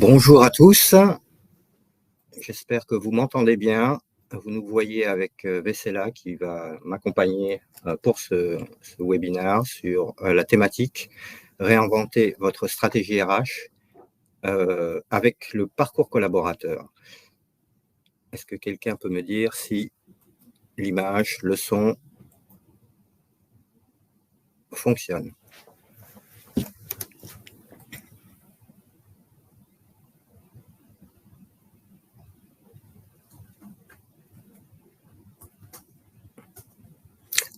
Bonjour à tous, j'espère que vous m'entendez bien. Vous nous voyez avec Vessela qui va m'accompagner pour ce webinaire sur la thématique réinventer votre stratégie RH avec le parcours collaborateur. Est-ce que quelqu'un peut me dire si l'image, le son fonctionne?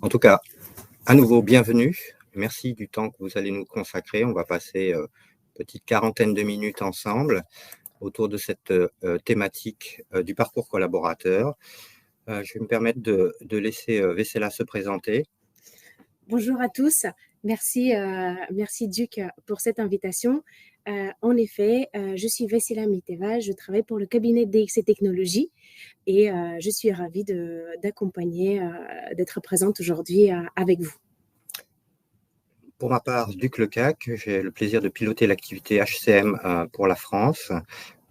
En tout cas, à nouveau, bienvenue. Merci du temps que vous allez nous consacrer. On va passer une petite quarantaine de minutes ensemble autour de cette thématique du parcours collaborateur. Je vais me permettre de laisser Vessela se présenter. Bonjour à tous. Merci Duc pour cette invitation. En effet, je suis Vessela Miteva, je travaille pour le cabinet DXC Technologies et je suis ravie d'accompagner, d'être présente aujourd'hui avec vous. Pour ma part, Duc Lecac, j'ai le plaisir de piloter l'activité HCM pour la France.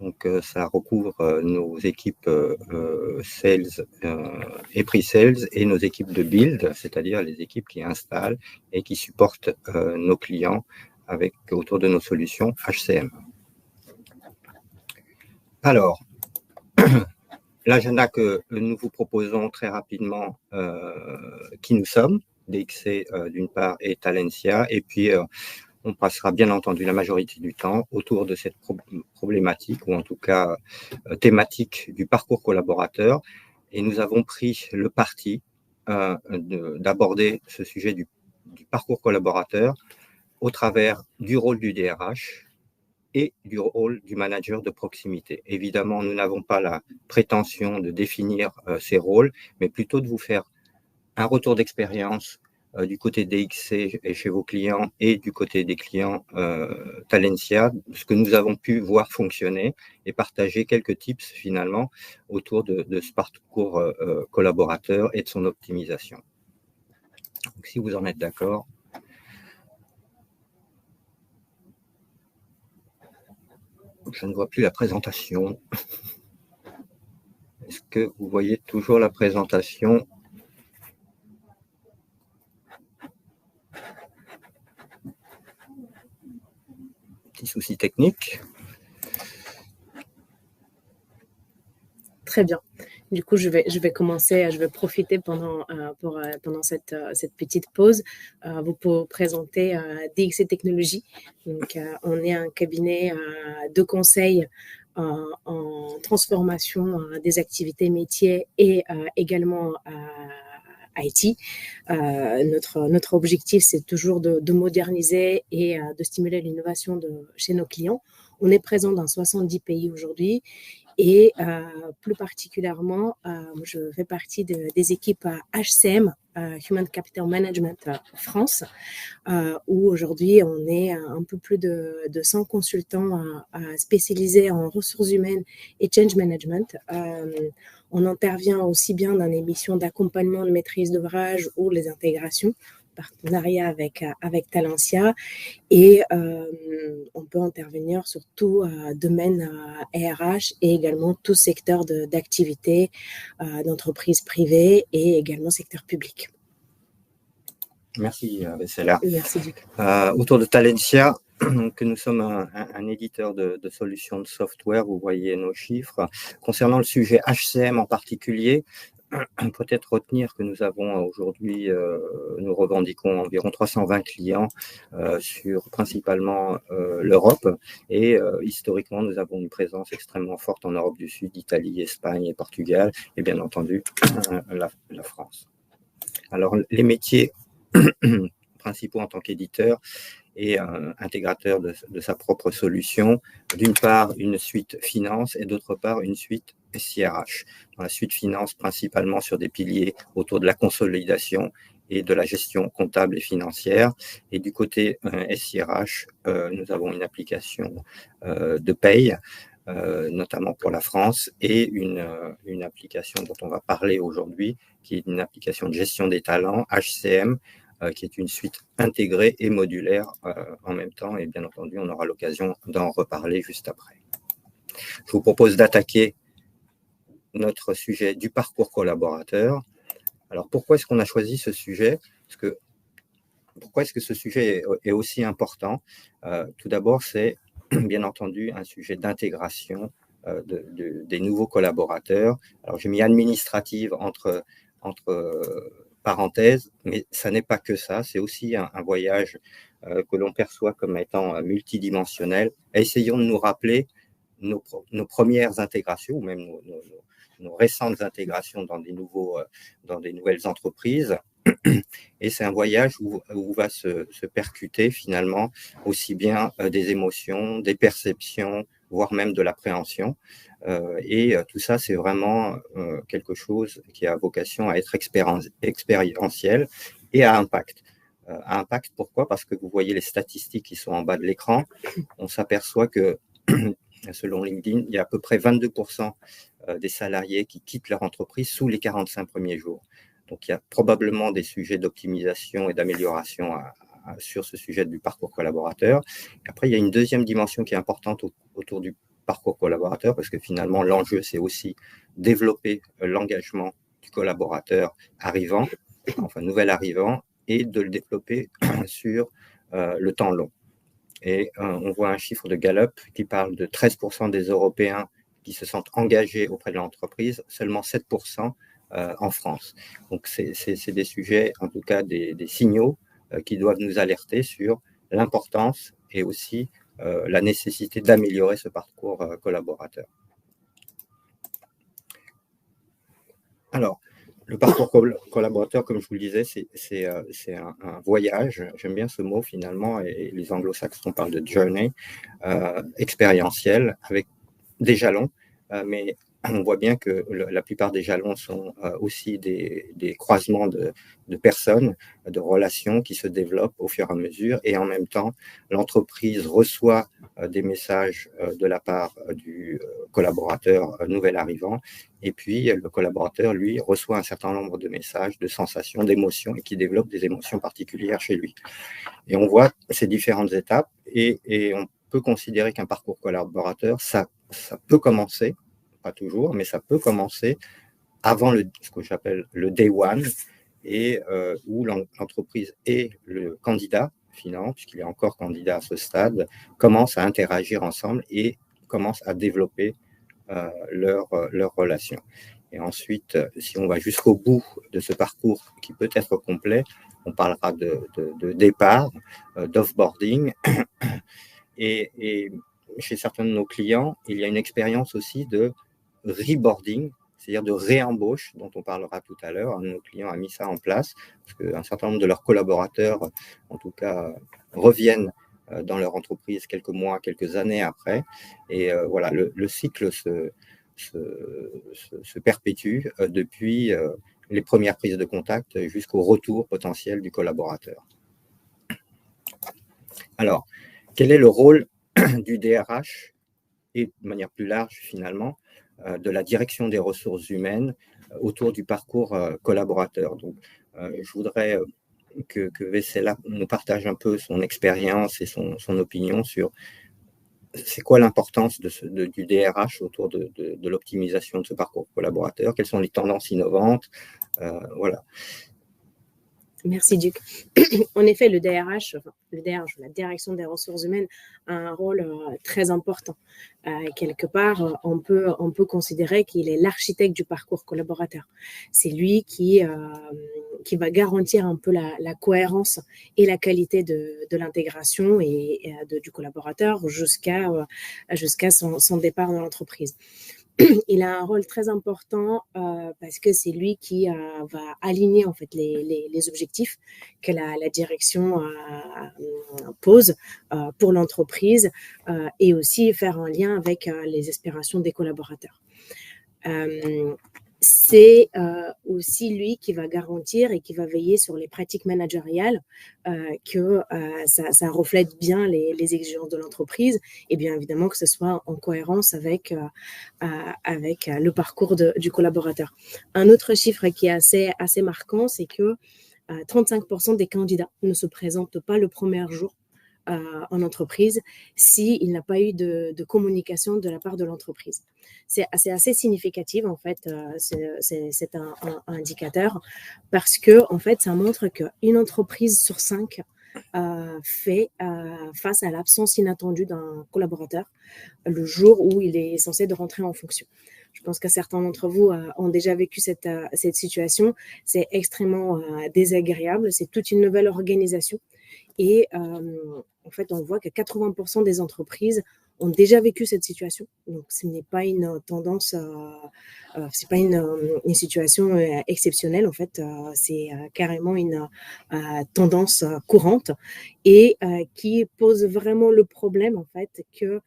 Donc, ça recouvre nos équipes sales et pre-sales et nos équipes de build, c'est-à-dire les équipes qui installent et qui supportent nos clients autour de nos solutions HCM. Alors, l'agenda que nous vous proposons très rapidement, qui nous sommes, DXC d'une part et Talentia, et puis on passera bien entendu la majorité du temps autour de cette problématique, ou en tout cas thématique du parcours collaborateur, et nous avons pris le parti d'aborder ce sujet du parcours collaborateur au travers du rôle du DRH et du rôle du manager de proximité. Évidemment, nous n'avons pas la prétention de définir ces rôles, mais plutôt de vous faire un retour d'expérience du côté DXC et chez vos clients et du côté des clients Talentia, ce que nous avons pu voir fonctionner et partager quelques tips finalement autour de ce parcours collaborateur et de son optimisation. Donc, si vous en êtes d'accord. Je ne vois plus la présentation. Est-ce que vous voyez toujours la présentation ? Petit souci technique. Très bien. Du coup, je vais commencer, je vais profiter pendant cette petite pause pour présenter DXC Technologies. Donc, on est un cabinet de conseil en transformation des activités métiers et également IT. Notre objectif, c'est toujours de moderniser et de stimuler l'innovation chez nos clients. On est présent dans 70 pays aujourd'hui. Et plus particulièrement, je fais partie des équipes HCM, Human Capital Management France, où aujourd'hui on est un peu plus de 100 consultants spécialisés en ressources humaines et change management. On intervient aussi bien dans les missions d'accompagnement de maîtrise d'ouvrage ou les intégrations, partenariat avec Talentia, et on peut intervenir sur tout domaine RH et également tout secteur d'activité d'entreprise privée et également secteur public. Merci Vessela. Merci Duc. Autour de Talentia, que nous sommes un éditeur de solutions de software, vous voyez nos chiffres. Concernant le sujet HCM en particulier, peut-être retenir que nous avons aujourd'hui, nous revendiquons environ 320 clients sur principalement l'Europe, et historiquement nous avons une présence extrêmement forte en Europe du Sud, Italie, Espagne et Portugal, et bien entendu la France. Alors les métiers principaux en tant qu'éditeur et intégrateur de sa propre solution, d'une part une suite finance et d'autre part une suite SIRH. Dans la suite finance, principalement sur des piliers autour de la consolidation et de la gestion comptable et financière. Et du côté SIRH, nous avons une application de paye, notamment pour la France, et une application dont on va parler aujourd'hui, qui est une application de gestion des talents, HCM, qui est une suite intégrée et modulaire en même temps. Et bien entendu, on aura l'occasion d'en reparler juste après. Je vous propose d'attaquer notre sujet du parcours collaborateur. Alors, pourquoi est-ce qu'on a choisi ce sujet? Pourquoi est-ce que ce sujet est aussi important? Tout d'abord, c'est bien entendu un sujet d'intégration des nouveaux collaborateurs. Alors, j'ai mis administrative entre parenthèses, mais ça n'est pas que ça, c'est aussi un voyage que l'on perçoit comme étant multidimensionnel. Essayons de nous rappeler nos premières intégrations, ou même nos récentes intégrations dans des nouvelles entreprises. Et c'est un voyage où va se percuter finalement aussi bien des émotions, des perceptions, voire même de l'appréhension. Et tout ça, c'est vraiment quelque chose qui a vocation à être expérientiel et à impact. À impact, pourquoi? Parce que vous voyez les statistiques qui sont en bas de l'écran. On s'aperçoit que, selon LinkedIn, il y a à peu près 22% des salariés qui quittent leur entreprise sous les 45 premiers jours. Donc, il y a probablement des sujets d'optimisation et d'amélioration sur ce sujet du parcours collaborateur. Après, il y a une deuxième dimension qui est importante autour du parcours collaborateur, parce que finalement, l'enjeu, c'est aussi développer l'engagement du collaborateur arrivant, enfin nouvel arrivant, et de le développer sur le temps long. Et on voit un chiffre de Gallup qui parle de 13% des Européens qui se sentent engagés auprès de l'entreprise, seulement 7% en France. Donc, c'est des sujets, en tout cas des signaux qui doivent nous alerter sur l'importance et aussi la nécessité d'améliorer ce parcours collaborateur. Alors, le parcours collaborateur, comme je vous le disais, c'est un voyage, j'aime bien ce mot finalement, et les anglo-saxons parlent de journey, expérientiel, avec des jalons, mais on voit bien que la plupart des jalons sont aussi des croisements de personnes, de relations qui se développent au fur et à mesure, et en même temps, l'entreprise reçoit des messages de la part du collaborateur nouvel arrivant, et puis le collaborateur, lui, reçoit un certain nombre de messages, de sensations, d'émotions, et qui développe des émotions particulières chez lui. Et on voit ces différentes étapes, et on peut considérer qu'un parcours collaborateur, ça peut commencer, pas toujours, mais ça peut commencer avant ce que j'appelle le day one, et où l'entreprise et le candidat, finalement, puisqu'il est encore candidat à ce stade, commencent à interagir ensemble et commencent à développer leur relation. Et ensuite, si on va jusqu'au bout de ce parcours qui peut être complet, on parlera de départ, d'offboarding, et chez certains de nos clients, il y a une expérience aussi de reboarding, c'est-à-dire de réembauche, dont on parlera tout à l'heure. Un de nos clients a mis ça en place, parce qu'un certain nombre de leurs collaborateurs, en tout cas, reviennent dans leur entreprise quelques mois, quelques années après. Et voilà, le cycle se perpétue depuis les premières prises de contact jusqu'au retour potentiel du collaborateur. Alors, quel est le rôle du DRH et de manière plus large finalement de la direction des ressources humaines autour du parcours collaborateur? Donc, je voudrais que Vessela nous partage un peu son expérience et son opinion sur c'est quoi l'importance du DRH autour de l'optimisation de ce parcours collaborateur, quelles sont les tendances innovantes, voilà. Merci Duc. En effet, le DRH, la direction des ressources humaines, a un rôle très important. Quelque part, on peut considérer qu'il est l'architecte du parcours collaborateur. C'est lui qui va garantir un peu la cohérence et la qualité de l'intégration et du collaborateur jusqu'à son départ dans l'entreprise. Il a un rôle très important parce que c'est lui qui va aligner en fait les objectifs que la direction pose pour l'entreprise et aussi faire un lien avec les aspirations des collaborateurs. C'est aussi lui qui va garantir et qui va veiller sur les pratiques managériales, que ça reflète bien les exigences de l'entreprise et bien évidemment que ce soit en cohérence avec le parcours du collaborateur. Un autre chiffre qui est assez marquant, c'est que 35% des candidats ne se présentent pas le premier jour en entreprise s'il n'a pas eu de communication de la part de l'entreprise. C'est assez significatif, en fait, c'est un indicateur parce que, en fait, ça montre qu'une entreprise sur 5 fait face à l'absence inattendue d'un collaborateur le jour où il est censé de rentrer en fonction. Je pense que certains d'entre vous ont déjà vécu cette situation. C'est extrêmement désagréable. C'est toute une nouvelle organisation. Et en fait, on voit que 80% des entreprises ont déjà vécu cette situation. Donc, ce n'est pas une tendance, c'est pas une situation exceptionnelle. En fait, c'est carrément une tendance courante et qui pose vraiment le problème, en fait, que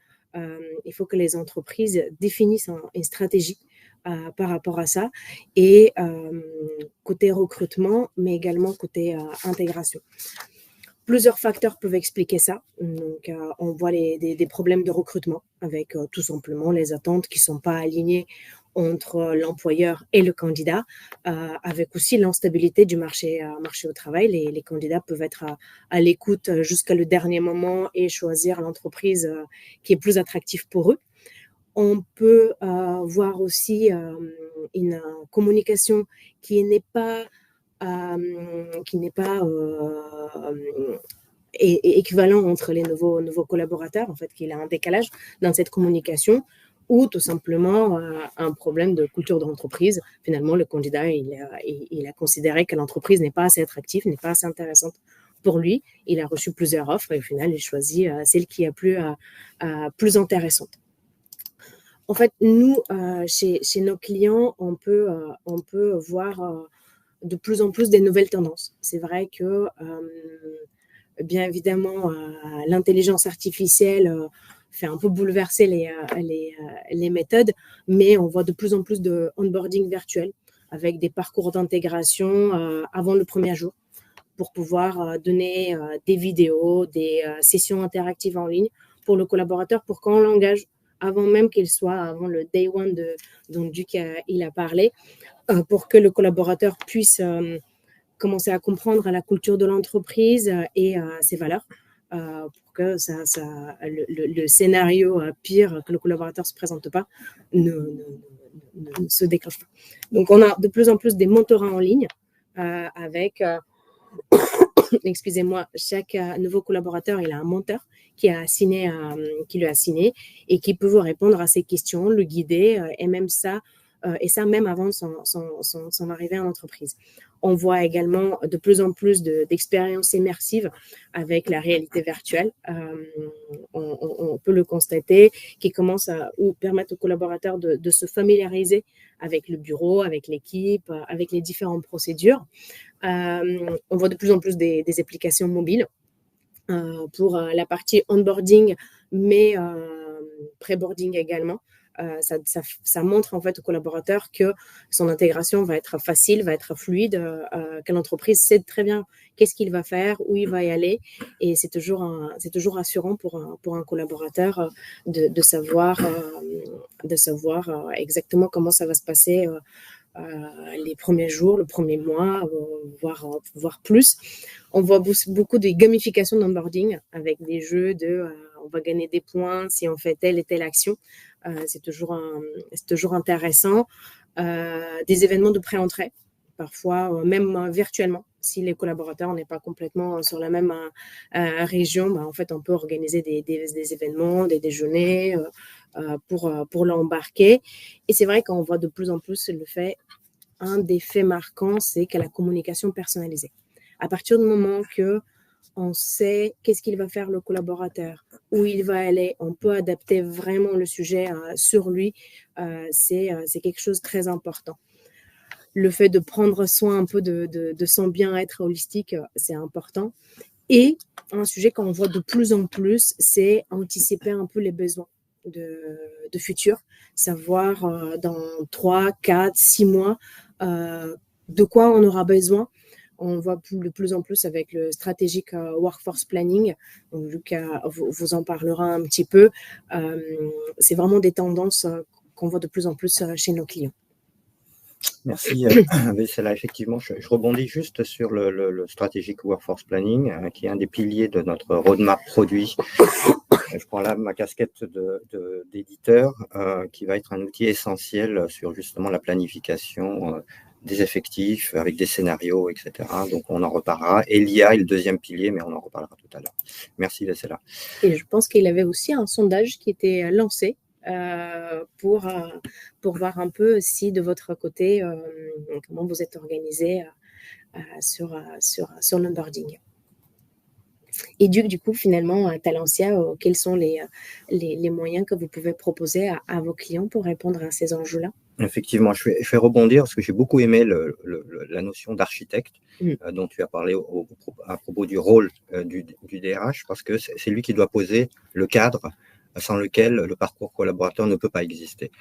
il faut que les entreprises définissent une stratégie par rapport à ça, et côté recrutement, mais également côté intégration. Plusieurs facteurs peuvent expliquer ça. Donc, on voit des problèmes de recrutement avec tout simplement les attentes qui ne sont pas alignées entre l'employeur et le candidat, avec aussi l'instabilité du marché au travail. Les candidats peuvent être à l'écoute jusqu'à le dernier moment et choisir l'entreprise qui est plus attractive pour eux. On peut voir aussi une communication qui n'est pas équivalent entre les nouveaux collaborateurs, en fait, qu'il y a un décalage dans cette communication, ou tout simplement un problème de culture d'entreprise. Finalement, le candidat, il a considéré que l'entreprise n'est pas assez attractive, n'est pas assez intéressante pour lui. Il a reçu plusieurs offres et au final, il choisit celle qui est plus intéressante. En fait, nous, chez nos clients, on peut voir de plus en plus des nouvelles tendances. C'est vrai que, bien évidemment, l'intelligence artificielle fait un peu bouleverser les méthodes, mais on voit de plus en plus de onboarding virtuel avec des parcours d'intégration avant le premier jour pour pouvoir donner des vidéos, des sessions interactives en ligne pour le collaborateur pour qu'on l'engage avant même qu'il soit, avant le day one dont Duc il a parlé, pour que le collaborateur puisse commencer à comprendre la culture de l'entreprise et ses valeurs, pour que le scénario pire, que le collaborateur ne se présente pas, ne se déclenche pas. Donc, on a de plus en plus des mentorats en ligne avec... excusez-moi, chaque nouveau collaborateur, il a un mentor qui lui a assigné et qui peut vous répondre à ses questions, le guider et même ça même avant son arrivée en entreprise. On voit également de plus en plus d'expériences immersives avec la réalité virtuelle. On peut le constater, qui commence ou permettre aux collaborateurs de se familiariser avec le bureau, avec l'équipe, avec les différentes procédures. On voit de plus en plus des applications mobiles pour la partie onboarding, mais pré-boarding également. Ça montre en fait au collaborateur que son intégration va être facile, va être fluide, que l'entreprise sait très bien qu'est-ce qu'il va faire, où il va y aller, et c'est toujours rassurant pour un collaborateur de savoir exactement comment ça va se passer les premiers jours, le premier mois, voire plus. On voit beaucoup de gamification d'onboarding avec des jeux on va gagner des points si on fait telle et telle action. C'est toujours intéressant. Des événements de pré-entrée, parfois même virtuellement. Si les collaborateurs n'est pas complètement sur la même région, en fait, on peut organiser des événements, des déjeuners pour l'embarquer. Et c'est vrai qu'on voit de plus en plus un des faits marquants, c'est que la communication personnalisée. À partir du moment que on sait qu'est-ce qu'il va faire le collaborateur, où il va aller, on peut adapter vraiment le sujet sur lui. C'est quelque chose de très important. Le fait de prendre soin un peu de son bien-être holistique, c'est important. Et un sujet qu'on voit de plus en plus, c'est anticiper un peu les besoins de futur, savoir dans 3, 4, 6 mois de quoi on aura besoin. On voit de plus en plus avec le strategic workforce planning. Donc, Lucas vous en parlera un petit peu. C'est vraiment des tendances qu'on voit de plus en plus chez nos clients. Merci, Vessela. Effectivement, je rebondis juste sur le Strategic Workforce Planning, qui est un des piliers de notre roadmap produit. Je prends là ma casquette d'éditeur, qui va être un outil essentiel sur justement la planification des effectifs avec des scénarios, etc. Donc, on en reparlera. Et l'IA est le deuxième pilier, mais on en reparlera tout à l'heure. Merci, Vessela. Et je pense qu'il avait aussi un sondage qui était lancé pour voir un peu si de votre côté, comment vous êtes organisé sur l'onboarding. Et du coup, finalement, Talentia, quels sont les moyens que vous pouvez proposer à vos clients pour répondre à ces enjeux-là? Effectivement, je vais rebondir parce que j'ai beaucoup aimé la notion d'architecte dont tu as parlé à propos du rôle du DRH, parce que c'est lui qui doit poser le cadre sans lequel le parcours collaborateur ne peut pas exister.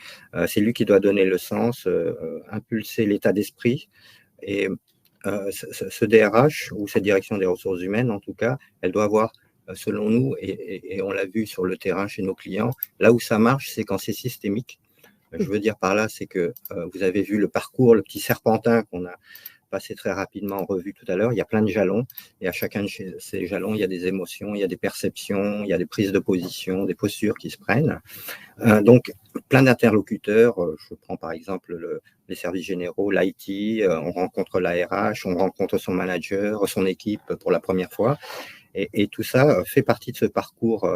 C'est lui qui doit donner le sens, impulser l'état d'esprit. Et ce DRH ou cette direction des ressources humaines, en tout cas, elle doit avoir, selon nous, et on l'a vu sur le terrain chez nos clients, là où ça marche, c'est quand c'est systémique. Je veux dire par là, c'est que vous avez vu le parcours, le petit serpentin qu'on a passé très rapidement en revue tout à l'heure. Il y a plein de jalons et à chacun de ces jalons, il y a des émotions, il y a des perceptions, il y a des prises de position, des postures qui se prennent. Donc, plein d'interlocuteurs. Je prends par exemple les services généraux, l'IT, on rencontre l'ARH, on rencontre son manager, son équipe pour la première fois. Et tout ça fait partie de ce parcours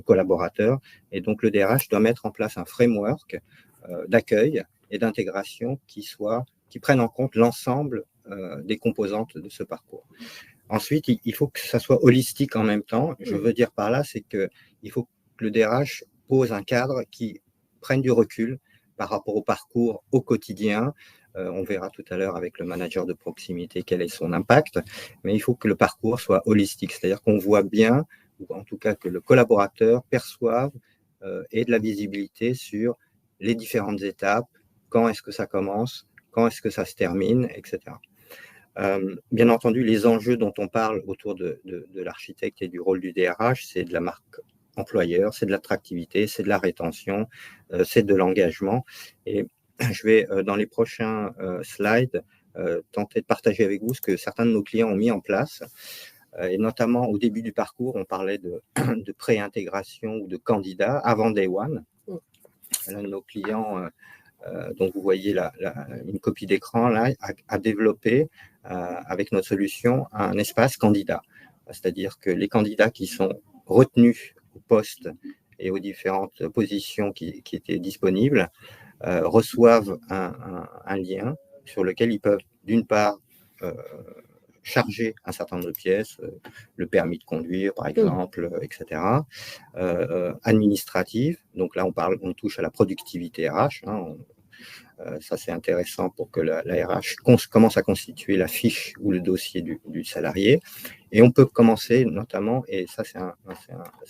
collaborateur. Et donc, le DRH doit mettre en place un framework d'accueil et d'intégration qui prenne en compte l'ensemble des composantes de ce parcours. Ensuite, il faut que ça soit holistique en même temps. Je veux dire par là, c'est qu'il faut que le DRH pose un cadre qui prenne du recul par rapport au parcours au quotidien. On verra tout à l'heure avec le manager de proximité quel est son impact, mais il faut que le parcours soit holistique, c'est-à-dire qu'on voit bien, ou en tout cas que le collaborateur perçoive ait de la visibilité sur les différentes étapes, quand est-ce que ça commence, quand est-ce que ça se termine, etc. Bien entendu, les enjeux dont on parle autour de l'architecte et du rôle du DRH, c'est de la marque employeur, c'est de l'attractivité, c'est de la rétention, c'est de l'engagement. Et je vais, dans les prochains slides, tenter de partager avec vous ce que certains de nos clients ont mis en place. Et notamment, au début du parcours, on parlait de pré-intégration ou de candidat avant Day One. L'un de nos clients, dont vous voyez une copie d'écran, là, a développé, avec notre solution, un espace candidat. C'est-à-dire que les candidats qui sont retenus au poste et aux différentes positions qui étaient disponibles reçoivent un lien sur lequel ils peuvent, d'une part, charger un certain nombre de pièces, le permis de conduire, par exemple, etc. Administrative, donc là, on touche à la productivité RH. Ça, c'est intéressant pour que la RH commence à constituer la fiche ou le dossier du salarié. Et on peut commencer notamment, et ça, c'est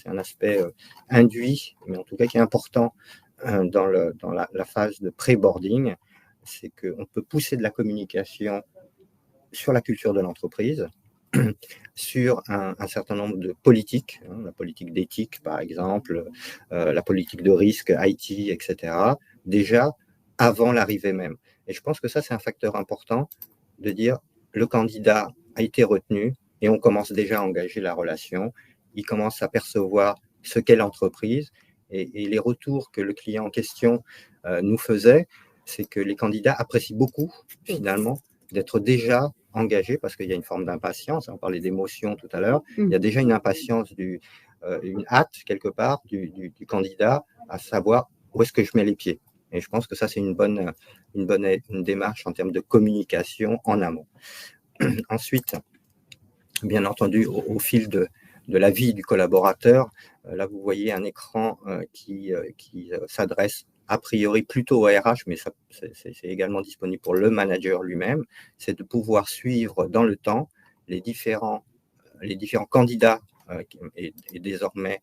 un aspect induit, mais en tout cas qui est important dans la phase de pré-boarding, c'est qu'on peut pousser de la communication sur la culture de l'entreprise, sur un certain nombre de politiques, la politique d'éthique, par exemple, la politique de risque, IT, etc., déjà avant l'arrivée même. Et je pense que ça, c'est un facteur important de dire le candidat a été retenu et on commence déjà à engager la relation. Il commence à percevoir ce qu'est l'entreprise et les retours que le client en question nous faisait, c'est que les candidats apprécient beaucoup, finalement, d'être déjà engagés parce qu'il y a une forme d'impatience. On parlait d'émotion tout à l'heure. Il y a déjà une impatience, une hâte, quelque part, du candidat à savoir où est-ce que je mets les pieds. Et je pense que ça, c'est une bonne démarche en termes de communication en amont. Ensuite, bien entendu, au fil de la vie du collaborateur, là, vous voyez un écran qui s'adresse a priori plutôt au RH, mais c'est également disponible pour le manager lui-même, c'est de pouvoir suivre dans le temps les différents candidats et désormais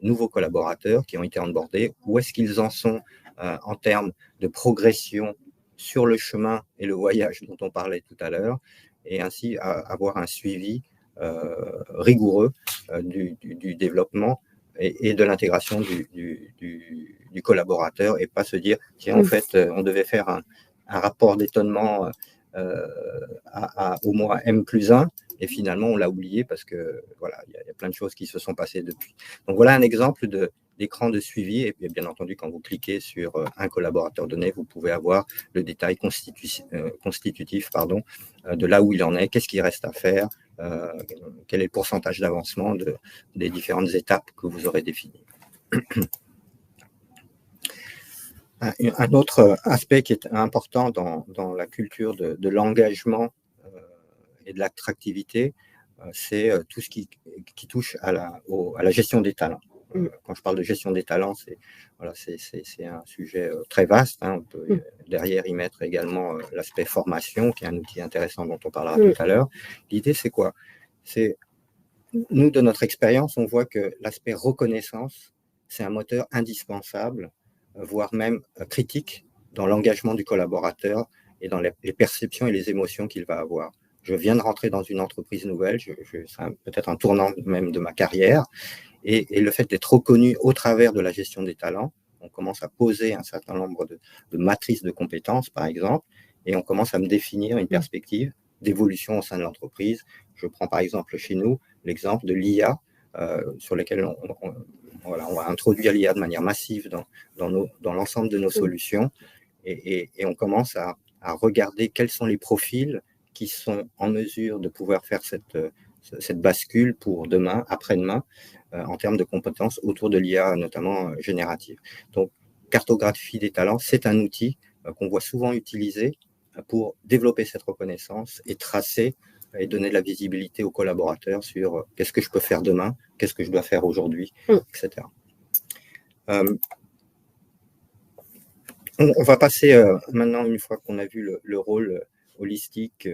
nouveaux collaborateurs qui ont été onboardés, où est-ce qu'ils en sont en termes de progression sur le chemin et le voyage dont on parlait tout à l'heure, et ainsi avoir un suivi rigoureux du développement et de l'intégration du collaborateur, et pas se dire, tiens, en fait, on devait faire un rapport d'étonnement au mois M+1, et finalement on l'a oublié parce que voilà, il y a plein de choses qui se sont passées depuis. Donc voilà un exemple d'écran de suivi, et puis bien entendu quand vous cliquez sur un collaborateur donné, vous pouvez avoir le détail constitutif de là où il en est, qu'est-ce qu'il reste à faire, quel est le pourcentage d'avancement des différentes étapes que vous aurez définies. Un autre aspect qui est important dans la culture de l'engagement et de l'attractivité, c'est tout ce qui touche à la gestion des talents. Quand je parle de gestion des talents, c'est un sujet très vaste. On peut derrière y mettre également l'aspect formation, qui est un outil intéressant dont on parlera tout à l'heure. L'idée, c'est quoi? C'est, nous, de notre expérience, on voit que l'aspect reconnaissance, c'est un moteur indispensable, voire même critique, dans l'engagement du collaborateur et dans les perceptions et les émotions qu'il va avoir. Je viens de rentrer dans une entreprise nouvelle, c'est peut-être un tournant même de ma carrière, et le fait d'être reconnu au travers de la gestion des talents, on commence à poser un certain nombre de matrices de compétences, par exemple, et on commence à me définir une perspective d'évolution au sein de l'entreprise. Je prends par exemple chez nous l'exemple de l'IA, sur lequel on va introduire l'IA de manière massive dans l'ensemble de nos solutions, et on commence à regarder quels sont les profils qui sont en mesure de pouvoir faire cette bascule pour demain, après-demain, en termes de compétences autour de l'IA, notamment générative. Donc, cartographie des talents, c'est un outil qu'on voit souvent utilisé pour développer cette reconnaissance et tracer et donner de la visibilité aux collaborateurs sur qu'est-ce que je peux faire demain, qu'est-ce que je dois faire aujourd'hui, etc. On va passer maintenant, une fois qu'on a vu le rôle holistique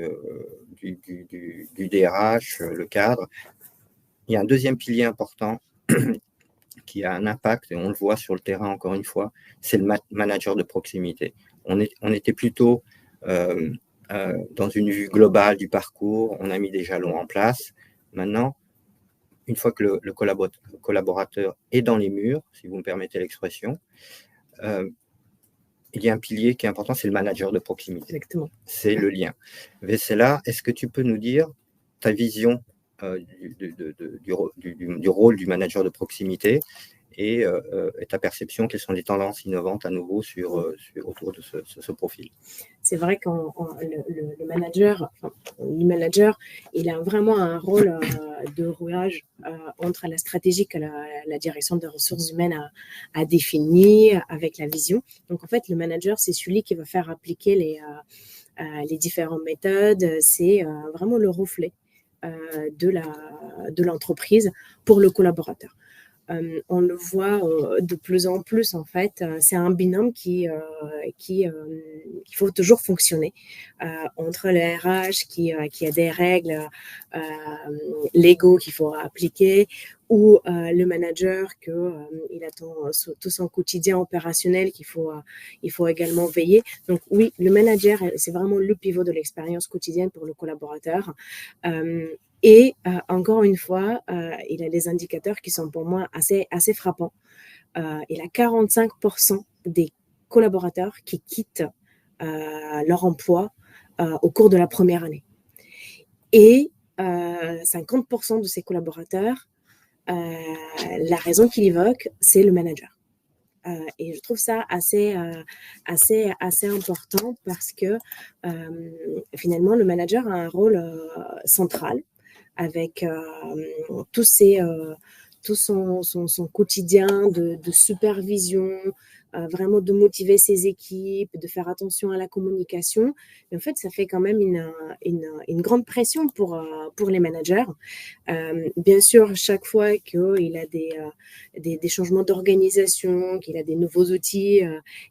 du DRH, le cadre, il y a un deuxième pilier important qui a un impact, et on le voit sur le terrain encore une fois, c'est le manager de proximité. On était plutôt dans une vue globale du parcours, on a mis des jalons en place. Maintenant, une fois que le collaborateur est dans les murs, si vous me permettez l'expression, il y a un pilier qui est important, c'est le manager de proximité. Exactement. C'est le lien. Vessela, est-ce que tu peux nous dire ta vision du rôle du manager de proximité et ta perception, quelles sont les tendances innovantes à nouveau autour de ce profil? C'est vrai que le manager, il a vraiment un rôle de rouage entre la stratégie que la direction des ressources humaines a définie avec la vision. Donc, en fait, le manager, c'est celui qui va faire appliquer les différentes méthodes. C'est vraiment le reflet de l'entreprise pour le collaborateur. On le voit de plus en plus, en fait, c'est un binôme qu'il faut toujours fonctionner entre le RH qui a des règles légaux qu'il faut appliquer, ou le manager il attend tout son quotidien opérationnel il faut également veiller. Donc oui, le manager, c'est vraiment le pivot de l'expérience quotidienne pour le collaborateur. Et encore une fois, il a des indicateurs qui sont pour moi assez frappants. Il a 45% des collaborateurs qui quittent leur emploi au cours de la première année. Et 50% de ces collaborateurs, la raison qu'il évoque, c'est le manager. Et je trouve ça assez important parce que finalement, le manager a un rôle central avec tout son quotidien de supervision, vraiment de motiver ses équipes, de faire attention à la communication. Mais en fait, ça fait quand même une grande pression pour les managers. Bien sûr, chaque fois qu'il a des changements d'organisation, qu'il a des nouveaux outils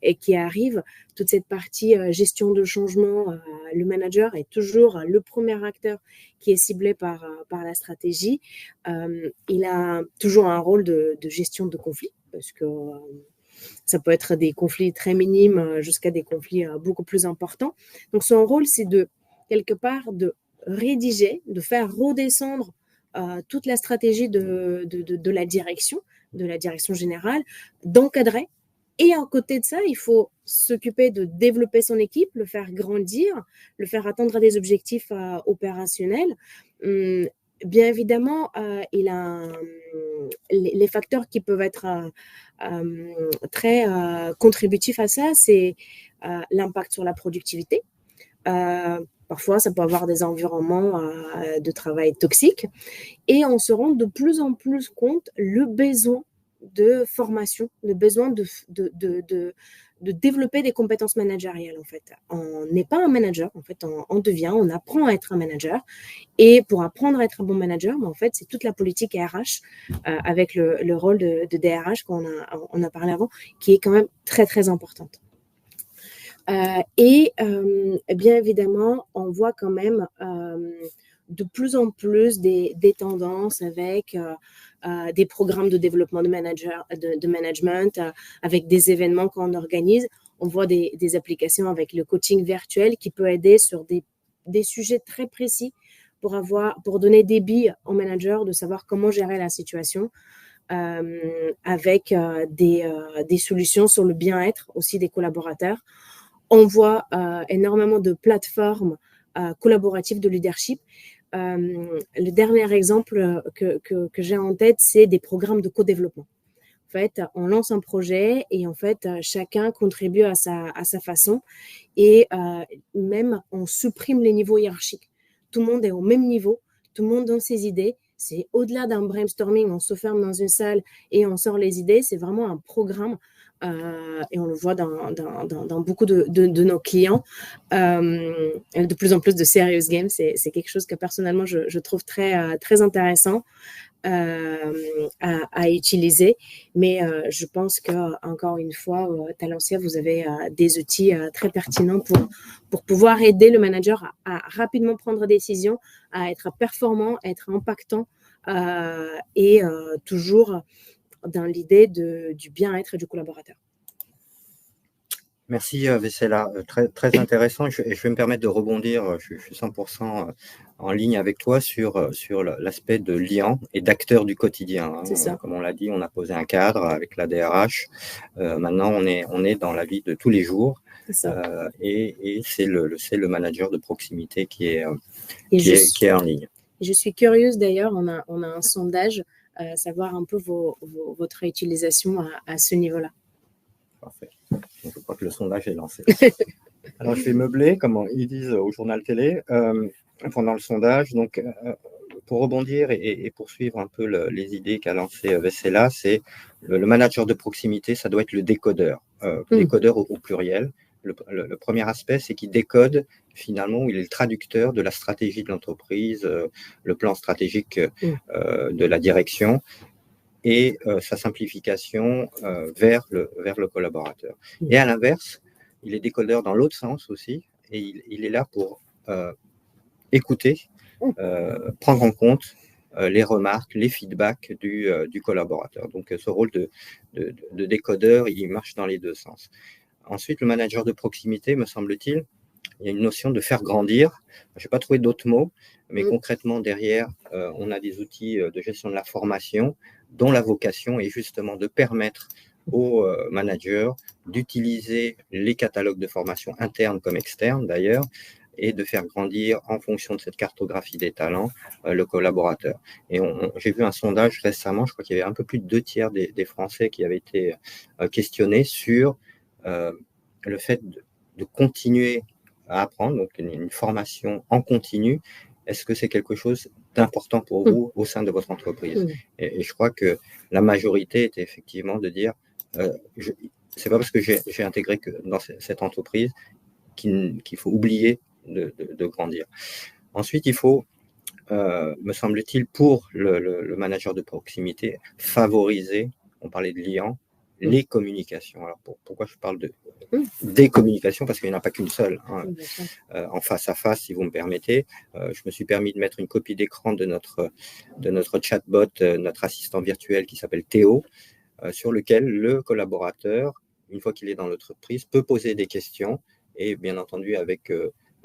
et qui arrivent, toute cette partie gestion de changement, le manager est toujours le premier acteur qui est ciblé par la stratégie. Il a toujours un rôle de gestion de conflits, parce que ça peut être des conflits très minimes jusqu'à des conflits beaucoup plus importants. Donc, son rôle, c'est quelque part, de rédiger, de faire redescendre toute la stratégie de la direction générale, d'encadrer Et à côté de ça, il faut s'occuper de développer son équipe, le faire grandir, le faire atteindre des objectifs opérationnels. Bien évidemment, il a les facteurs qui peuvent être très contributifs à ça, c'est l'impact sur la productivité. Parfois, ça peut avoir des environnements de travail toxiques. Et on se rend de plus en plus compte le besoin de formation, le besoin de développer des compétences managériales, en fait. On n'est pas un manager, en fait, on devient, on apprend à être un manager. Et pour apprendre à être un bon manager, en fait, c'est toute la politique RH avec le rôle de DRH qu'on a parlé avant, qui est quand même très, très importante. Bien évidemment, on voit quand même de plus en plus des tendances avec des programmes de développement de management, avec des événements qu'on organise. On voit des applications avec le coaching virtuel qui peut aider sur des sujets très précis pour donner des billes aux managers de savoir comment gérer la situation. Avec des solutions sur le bien-être aussi des collaborateurs. On voit énormément de plateformes collaboratives de leadership. Le dernier exemple que j'ai en tête, c'est des programmes de co-développement. En fait, on lance un projet et en fait, chacun contribue à sa façon et même on supprime les niveaux hiérarchiques. Tout le monde est au même niveau, tout le monde donne ses idées. C'est au-delà d'un brainstorming, on se ferme dans une salle et on sort les idées. C'est vraiment un programme et on le voit dans beaucoup de nos clients. De plus en plus de serious games, c'est quelque chose que personnellement je trouve très, très intéressant à utiliser. Mais je pense qu'encore une fois, Talentia, vous avez des outils très pertinents pour pouvoir aider le manager à rapidement prendre des décisions, à être performant, à être impactant et toujours dans l'idée du bien-être du collaborateur. Merci Vessela, très, très intéressant. Je vais me permettre de rebondir, je suis 100% en ligne avec toi sur l'aspect de lien et d'acteur du quotidien. Hein. Comme on l'a dit, on a posé un cadre avec la DRH. Maintenant, on est dans la vie de tous les jours et c'est le manager de proximité qui est en ligne. Je suis curieuse d'ailleurs, on a un sondage, savoir un peu votre utilisation à ce niveau-là. Parfait. Je crois que le sondage est lancé. Alors, je vais meubler, comme ils disent au journal télé, pendant le sondage. Donc, pour rebondir et poursuivre un peu les idées qu'a lancé Vessela, c'est le manager de proximité, ça doit être le décodeur. Décodeur au pluriel. Le premier aspect, c'est qu'il décode, finalement, il est le traducteur de la stratégie de l'entreprise, le plan stratégique de la direction, et sa simplification vers le collaborateur. Et à l'inverse, il est décodeur dans l'autre sens aussi, et il est là pour écouter, prendre en compte les remarques, les feedbacks du collaborateur. Donc ce rôle de décodeur, il marche dans les deux sens. Ensuite, le manager de proximité, me semble-t-il, il y a une notion de faire grandir. Je n'ai pas trouvé d'autres mots, mais concrètement, derrière, on a des outils de gestion de la formation dont la vocation est justement de permettre aux managers d'utiliser les catalogues de formation internes comme externes d'ailleurs, et de faire grandir en fonction de cette cartographie des talents le collaborateur. Et j'ai vu un sondage récemment, je crois qu'il y avait un peu plus de 2/3 des Français qui avaient été questionnés sur le fait de continuer à apprendre, donc une formation en continu. Est-ce que c'est quelque chose d'important pour vous au sein de votre entreprise? Et je crois que la majorité était effectivement de dire c'est pas parce que j'ai intégré que dans cette entreprise qu'il faut oublier de grandir. Ensuite, il faut, me semble-t-il, pour le manager de proximité, favoriser, on parlait de liens, les communications. Alors pourquoi je parle des communications? Parce qu'il n'y en a pas qu'une seule. Hein. En face à face, si vous me permettez, je me suis permis de mettre une copie d'écran de notre chatbot, notre assistant virtuel qui s'appelle Théo, sur lequel le collaborateur, une fois qu'il est dans l'entreprise, peut poser des questions et bien entendu avec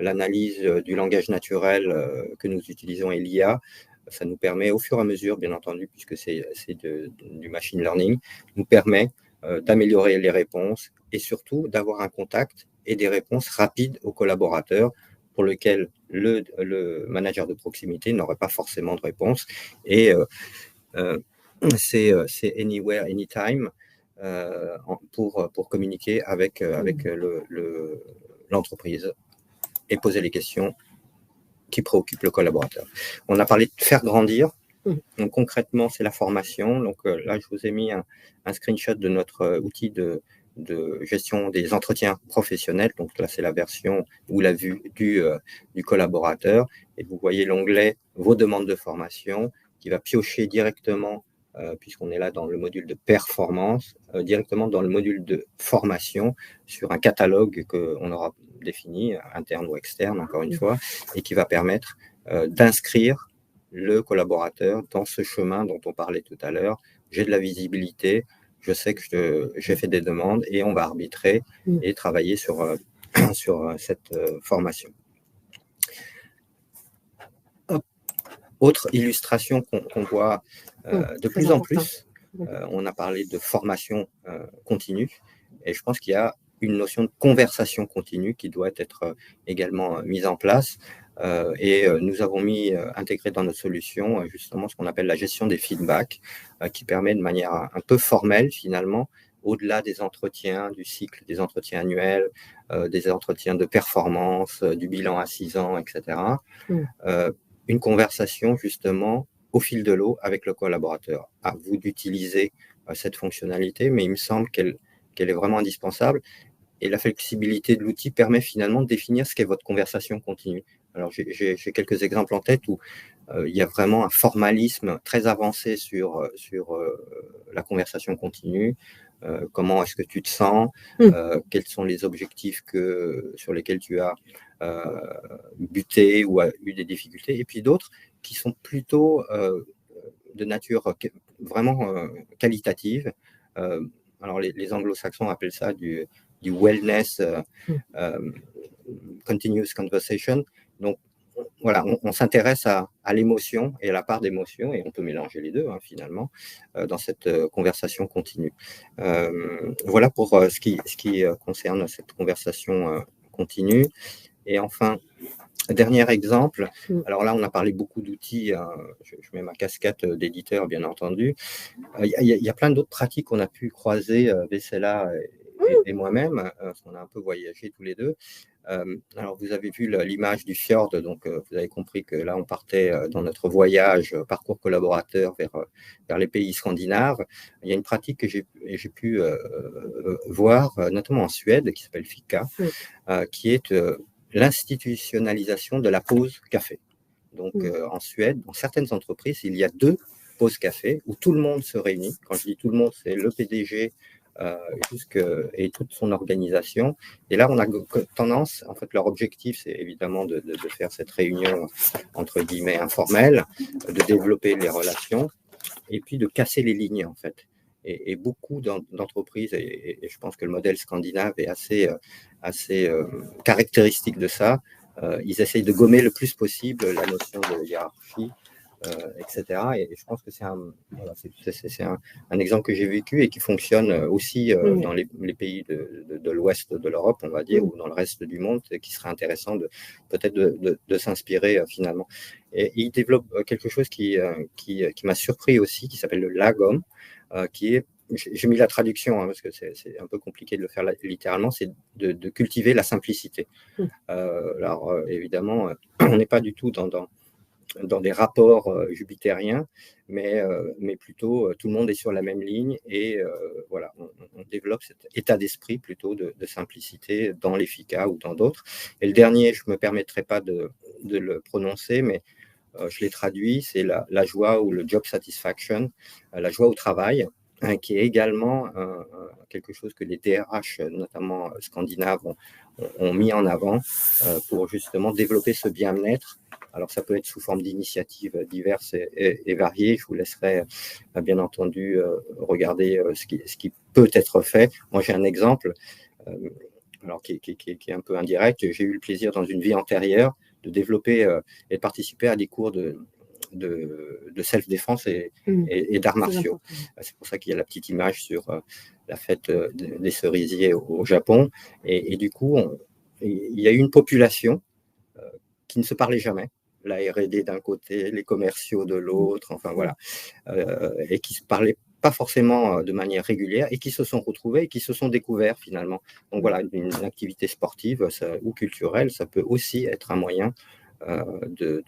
l'analyse du langage naturel que nous utilisons et l'IA, ça nous permet au fur et à mesure, bien entendu, puisque c'est du machine learning, nous permet d'améliorer les réponses et surtout d'avoir un contact et des réponses rapides aux collaborateurs pour lesquels le manager de proximité n'aurait pas forcément de réponse. Et c'est anywhere, anytime pour communiquer avec l'entreprise et poser les questions qui préoccupent le collaborateur. On a parlé de faire grandir. Donc concrètement, c'est la formation. Donc là, je vous ai mis un screenshot de notre outil de gestion des entretiens professionnels. Donc là, c'est la version ou la vue du collaborateur. Et vous voyez l'onglet Vos demandes de formation qui va piocher directement, puisqu'on est là dans le module de performance, directement dans le module de formation sur un catalogue qu'on aura défini, interne ou externe, encore une fois, et qui va permettre d'inscrire le collaborateur dans ce chemin dont on parlait tout à l'heure. J'ai de la visibilité, je sais que j'ai fait des demandes et on va arbitrer et travailler sur cette formation. Autre illustration qu'on voit de plus en plus, on a parlé de formation continue et je pense qu'il y a une notion de conversation continue qui doit être également mise en place. Et nous avons intégré dans notre solution justement ce qu'on appelle la gestion des feedbacks, qui permet de manière un peu formelle finalement, au-delà des entretiens, du cycle des entretiens annuels, des entretiens de performance, du bilan à 6 ans, etc. Une conversation justement au fil de l'eau avec le collaborateur. À vous d'utiliser cette fonctionnalité, mais il me semble qu'elle est vraiment indispensable. Et la flexibilité de l'outil permet finalement de définir ce qu'est votre conversation continue. Alors, j'ai quelques exemples en tête où il y a vraiment un formalisme très avancé sur la conversation continue. Comment est-ce que tu te sens, quels sont les objectifs sur lesquels tu as buté ou a eu des difficultés, et puis d'autres qui sont plutôt de nature vraiment qualitative. Alors, les anglo-saxons appellent ça du wellness continuous conversation. Donc, voilà, on s'intéresse à l'émotion et à la part d'émotion, et on peut mélanger les deux, finalement, dans cette conversation continue. Voilà pour ce qui concerne cette conversation continue. Et enfin, dernier exemple, alors là, on a parlé beaucoup d'outils, je mets ma casquette d'éditeur, bien entendu. Il y a plein d'autres pratiques qu'on a pu croiser, Vessela et moi-même, parce qu'on a un peu voyagé tous les deux. Alors, vous avez vu l'image du fjord, donc vous avez compris que là, on partait dans notre voyage, parcours collaborateur vers les pays scandinaves. Il y a une pratique que j'ai pu voir, notamment en Suède, qui s'appelle Fika, qui est l'institutionnalisation de la pause café. Donc, en Suède, dans certaines entreprises, il y a 2 pauses café où tout le monde se réunit. Quand je dis tout le monde, c'est le PDG et toute son organisation. Et là, on a tendance, en fait, leur objectif, c'est évidemment de faire cette réunion, entre guillemets, informelle, de développer les relations et puis de casser les lignes, en fait. Et beaucoup d'entreprises, et je pense que le modèle scandinave est assez caractéristique de ça, ils essayent de gommer le plus possible la notion de hiérarchie, etc. Et je pense que c'est un exemple que j'ai vécu et qui fonctionne aussi dans les pays de l'ouest de l'Europe, on va dire, ou dans le reste du monde, qui serait intéressant peut-être de s'inspirer finalement. Et il développe quelque chose qui m'a surpris aussi, qui s'appelle le lagom, qui est, j'ai mis la traduction parce que c'est un peu compliqué de le faire littéralement, c'est de cultiver la simplicité. Alors évidemment, on n'est pas du tout dans des rapports jupitériens, mais plutôt tout le monde est sur la même ligne et voilà, on développe cet état d'esprit plutôt de simplicité dans les FICA ou dans d'autres. Et le dernier, je ne me permettrai pas de le prononcer, mais je l'ai traduit, c'est la joie ou le job satisfaction, la joie au travail, qui est également quelque chose que les DRH, notamment scandinaves, ont mis en avant pour justement développer ce bien-être. Alors, ça peut être sous forme d'initiatives diverses et variées. Je vous laisserai, bien entendu, regarder ce qui peut être fait. Moi, j'ai un exemple alors qui est un peu indirect. J'ai eu le plaisir, dans une vie antérieure, de développer et de participer à des cours de self-défense et d'arts martiaux. C'est pour ça qu'il y a la petite image sur la fête des cerisiers au Japon. Et du coup, il y a eu une population qui ne se parlait jamais. La R&D d'un côté, les commerciaux de l'autre, enfin voilà, et qui se parlaient pas forcément de manière régulière et qui se sont retrouvés et qui se sont découverts finalement. Donc voilà, une activité sportive ou culturelle, ça peut aussi être un moyen de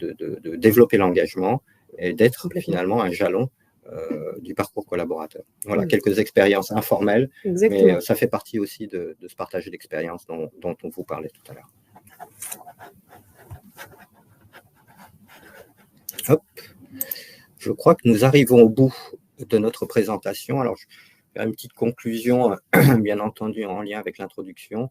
développer l'engagement et d'être finalement un jalon du parcours collaborateur. Voilà, quelques expériences informelles, mais ça fait partie aussi de ce partage d'expériences dont on vous parlait tout à l'heure. Hop. Je crois que nous arrivons au bout de notre présentation. Alors, je vais faire une petite conclusion, bien entendu, en lien avec l'introduction.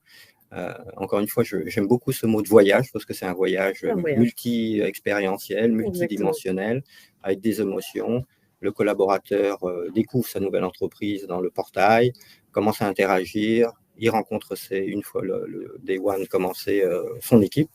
Encore une fois, j'aime beaucoup ce mot de voyage, parce que c'est un voyage multi-expérientiel, multidimensionnel, avec des émotions. Le collaborateur découvre sa nouvelle entreprise dans le portail, commence à interagir, il rencontre une fois le Day One commencé, son équipe.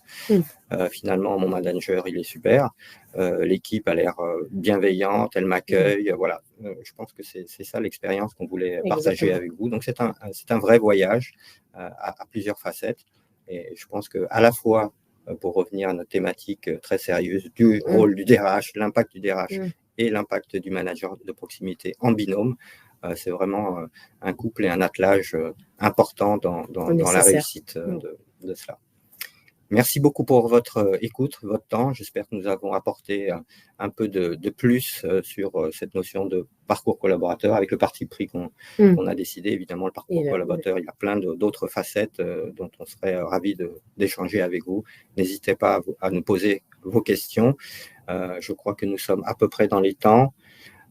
Finalement, mon manager, il est super. L'équipe a l'air bienveillante, elle m'accueille. Voilà, je pense que c'est ça l'expérience qu'on voulait partager avec vous. Donc, c'est un vrai voyage à plusieurs facettes. Et je pense qu'à la fois, pour revenir à notre thématique très sérieuse du rôle du DRH, l'impact du DRH et l'impact du manager de proximité en binôme, c'est vraiment un couple et un attelage important dans la réussite de cela. Merci beaucoup pour votre écoute, votre temps. J'espère que nous avons apporté un peu de plus sur cette notion de parcours collaborateur avec le parti pris qu'on a décidé. Évidemment, le parcours collaborateur, il y a plein d'autres facettes dont on serait ravis d'échanger avec vous. N'hésitez pas à nous poser vos questions. Je crois que nous sommes à peu près dans les temps.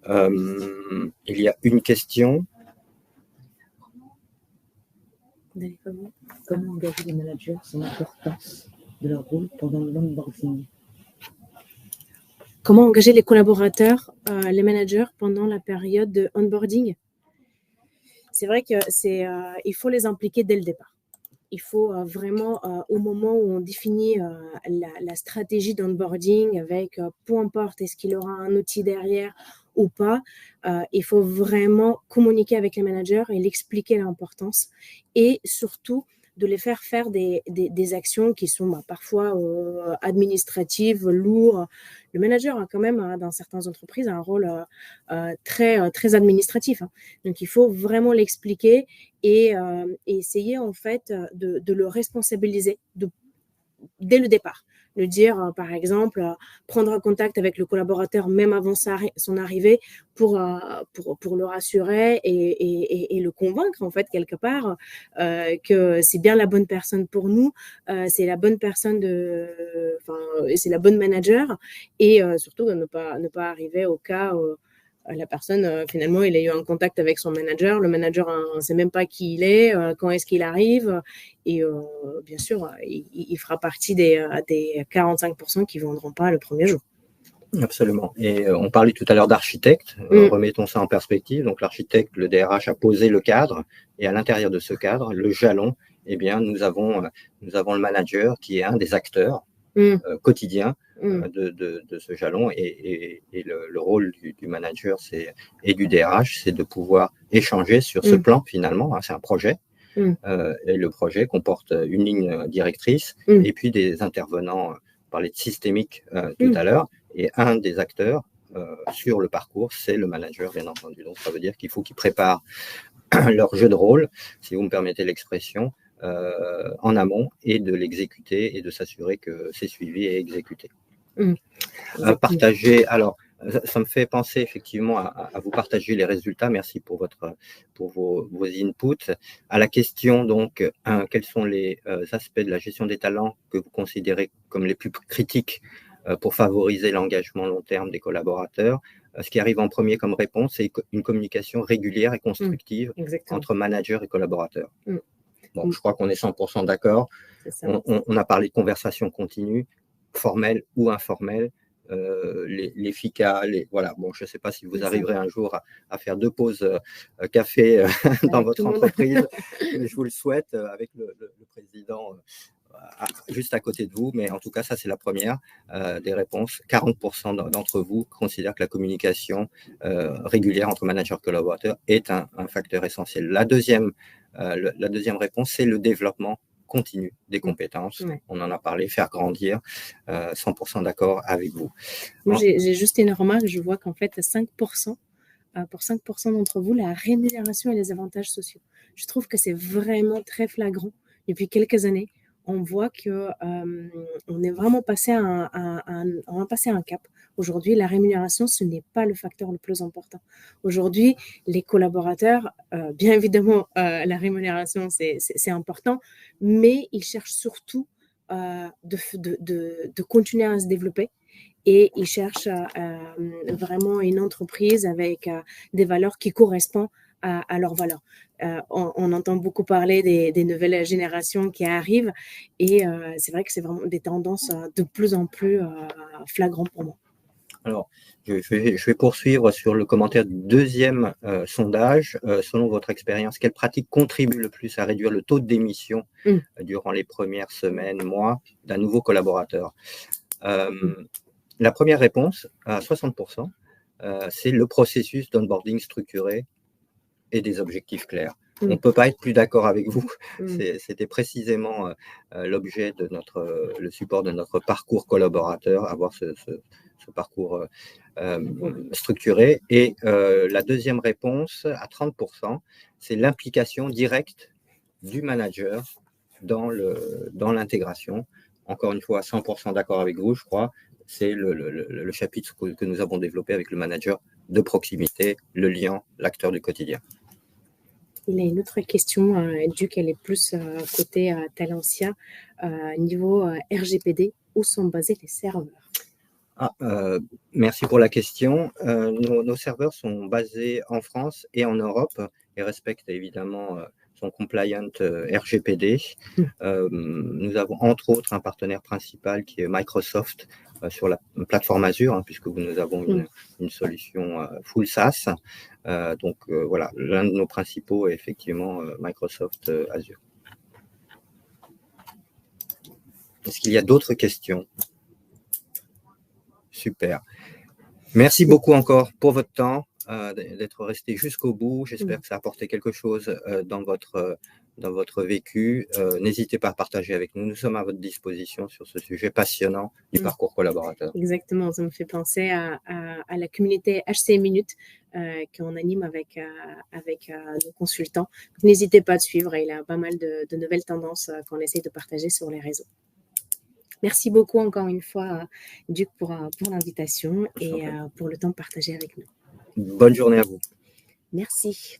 Il y a une question. Comment engager les managers sur l'importance de leur rôle pendant l'onboarding? Comment engager les collaborateurs, les managers pendant la période de onboarding? C'est vrai que il faut les impliquer dès le départ. Il faut vraiment, au moment où on définit la stratégie d'onboarding avec, peu importe est-ce qu'il aura un outil derrière ou pas, il faut vraiment communiquer avec les managers et l'expliquer l'importance et surtout de les faire des actions qui sont parfois administratives, lourdes. Le manager a quand même, dans certaines entreprises, un rôle très administratif. Donc, il faut vraiment l'expliquer et essayer en fait de le responsabiliser dès le départ. Le dire, par exemple, prendre contact avec le collaborateur même avant son arrivée pour le rassurer et le convaincre, en fait, quelque part, que c'est bien la bonne personne pour nous, c'est la bonne personne c'est la bonne manager et surtout de ne pas arriver au cas où la personne, finalement, il a eu un contact avec son manager. Le manager ne sait même pas qui il est, quand est-ce qu'il arrive. Et bien sûr, il fera partie des 45% qui ne vendront pas le premier jour. Absolument. Et on parlait tout à l'heure d'architecte. Remettons ça en perspective. Donc, l'architecte, le DRH, a posé le cadre. Et à l'intérieur de ce cadre, le jalon, eh bien, nous avons le manager qui est un des acteurs quotidiens de ce jalon et le rôle du manager et du DRH, c'est de pouvoir échanger sur ce plan finalement, c'est un projet et le projet comporte une ligne directrice et puis des intervenants, on parlait de systémique tout à l'heure, et un des acteurs sur le parcours, c'est le manager bien entendu. Donc ça veut dire qu'il faut qu'ils préparent leur jeu de rôle, si vous me permettez l'expression, en amont et de l'exécuter et de s'assurer que c'est suivi et exécuté. Partager, alors ça me fait penser effectivement à vous partager les résultats. Merci pour vos inputs. À la question donc, quels sont les aspects de la gestion des talents que vous considérez comme les plus critiques pour favoriser l'engagement long terme des collaborateurs? Ce qui arrive en premier comme réponse, c'est une communication régulière et constructive entre manager et collaborateurs. Bon, je crois qu'on est 100% d'accord. On a parlé de conversation continue, formelle ou informelle. Les FICA, voilà. Bon, je ne sais pas si vous arriverez un jour à faire 2 pauses café dans votre entreprise, mais je vous le souhaite avec le président juste à côté de vous, mais en tout cas, ça c'est la première des réponses. 40% d'entre vous considèrent que la communication régulière entre manager et collaborateur est un facteur essentiel. La deuxième réponse, c'est le développement continu des compétences. Ouais. On en a parlé, faire grandir, 100% d'accord avec vous. Moi, j'ai juste une remarque, je vois qu'en fait, 5%, pour 5% d'entre vous, la rémunération et les avantages sociaux. Je trouve que c'est vraiment très flagrant. Depuis quelques années, on voit que on est vraiment passé à un cap. Aujourd'hui, la rémunération, ce n'est pas le facteur le plus important. Aujourd'hui, les collaborateurs, bien évidemment, la rémunération, c'est important, mais ils cherchent surtout de continuer à se développer. Et ils cherchent vraiment une entreprise avec des valeurs qui correspondent à leurs valeurs. On entend beaucoup parler des nouvelles générations qui arrivent et c'est vrai que c'est vraiment des tendances de plus en plus flagrantes pour moi. Alors, je vais poursuivre sur le commentaire du deuxième sondage. Selon votre expérience, quelle pratique contribue le plus à réduire le taux de démission durant les premières semaines, mois d'un nouveau collaborateur? La première réponse, à 60%, c'est le processus d'onboarding structuré et des objectifs clairs. On ne peut pas être plus d'accord avec vous. C'était précisément l'objet de le support de notre parcours collaborateur, avoir ce parcours structuré. Et la deuxième réponse, à 30%, c'est l'implication directe du manager dans l'intégration. Encore une fois, 100% d'accord avec vous, je crois. C'est le chapitre que nous avons développé avec le manager de proximité, le lien, l'acteur du quotidien. Il y a une autre question, Duc, elle est plus côté Talentia, niveau RGPD, où sont basés les serveurs? Merci pour la question. Nos serveurs sont basés en France et en Europe et respectent évidemment son compliant RGPD. Nous avons entre autres un partenaire principal qui est Microsoft sur la plateforme Azure, puisque nous avons une solution full SaaS. Donc voilà, l'un de nos principaux est effectivement Microsoft Azure. Est-ce qu'il y a d'autres questions? Super. Merci beaucoup encore pour votre temps, d'être resté jusqu'au bout. J'espère que ça a apporté quelque chose dans votre vécu. N'hésitez pas à partager avec nous. Nous sommes à votre disposition sur ce sujet passionnant du parcours collaborateur. Exactement. Ça me fait penser à la communauté HC Minute qu'on anime avec nos consultants. N'hésitez pas à suivre. Il y a pas mal de nouvelles tendances qu'on essaie de partager sur les réseaux. Merci beaucoup encore une fois, Duc, pour l'invitation et pour le temps partagé avec nous. Bonne journée à vous. Merci.